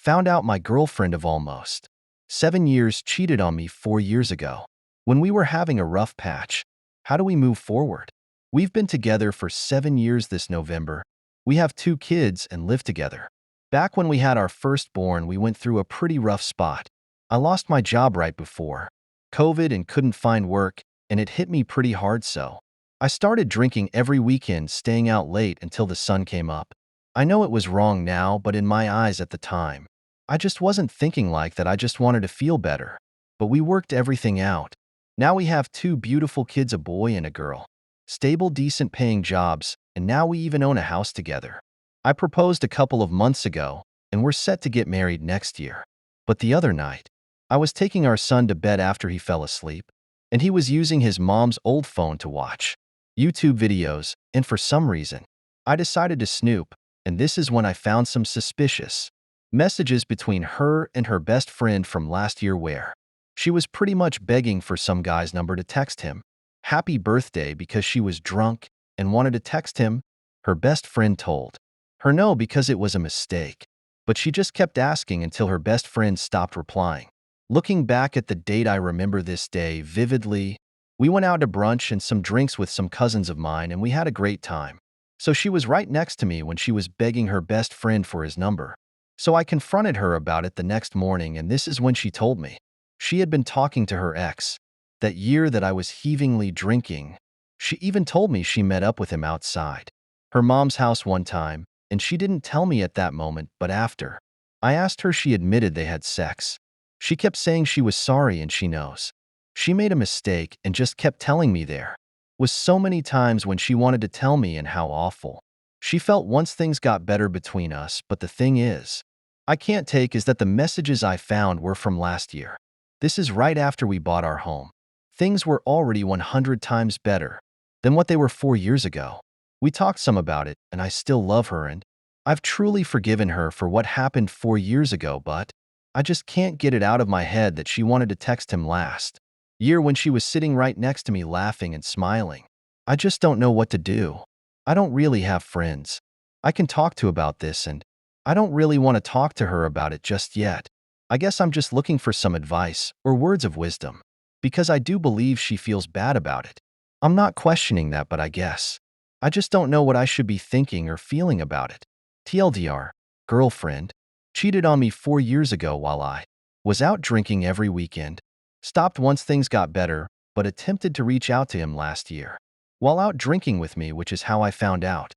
Found out my girlfriend of almost 7 years cheated on me 4 years ago. When we were having a rough patch, how do we move forward? We've been together for 7 years this November. We have 2 kids and live together. Back when we had our firstborn, we went through a pretty rough spot. I lost my job right before COVID and couldn't find work, and it hit me pretty hard, so I started drinking every weekend, staying out late until the sun came up. I know it was wrong now, but in my eyes at the time, I just wasn't thinking like that. I just wanted to feel better. But we worked everything out. Now we have 2 beautiful kids, a boy and a girl. Stable, decent paying jobs, and now we even own a house together. I proposed a couple of months ago, and we're set to get married next year. But the other night, I was taking our son to bed after he fell asleep, and he was using his mom's old phone to watch YouTube videos, and for some reason, I decided to snoop, and this is when I found some suspicious messages between her and her best friend from last year where she was pretty much begging for some guy's number to text him happy birthday because she was drunk and wanted to text him. Her best friend told her no because it was a mistake, but she just kept asking until her best friend stopped replying. Looking back at the date, I remember this day vividly. We went out to brunch and some drinks with some cousins of mine, and we had a great time. So she was right next to me when she was begging her best friend for his number. So I confronted her about it the next morning, and this is when she told me she had been talking to her ex that year that I was heavingly drinking. She even told me she met up with him outside her mom's house one time, and she didn't tell me at that moment, but after I asked her, she admitted they had sex. She kept saying she was sorry and she knows she made a mistake, and just kept telling me there was so many times when she wanted to tell me and how awful she felt once things got better between us. But the thing is, I can't take is that the messages I found were from last year. This is right after we bought our home. Things were already 100 times better than what they were 4 years ago. We talked some about it, and I still love her, and I've truly forgiven her for what happened 4 years ago, but I just can't get it out of my head that she wanted to text him last year when she was sitting right next to me laughing and smiling. I just don't know what to do. I don't really have friends I can talk to about this, and I don't really want to talk to her about it just yet. I guess I'm just looking for some advice or words of wisdom, because I do believe she feels bad about it. I'm not questioning that, but I guess I just don't know what I should be thinking or feeling about it. TLDR, girlfriend cheated on me 4 years ago while I was out drinking every weekend. Stopped once things got better, but attempted to reach out to him last year while out drinking with me, which is how I found out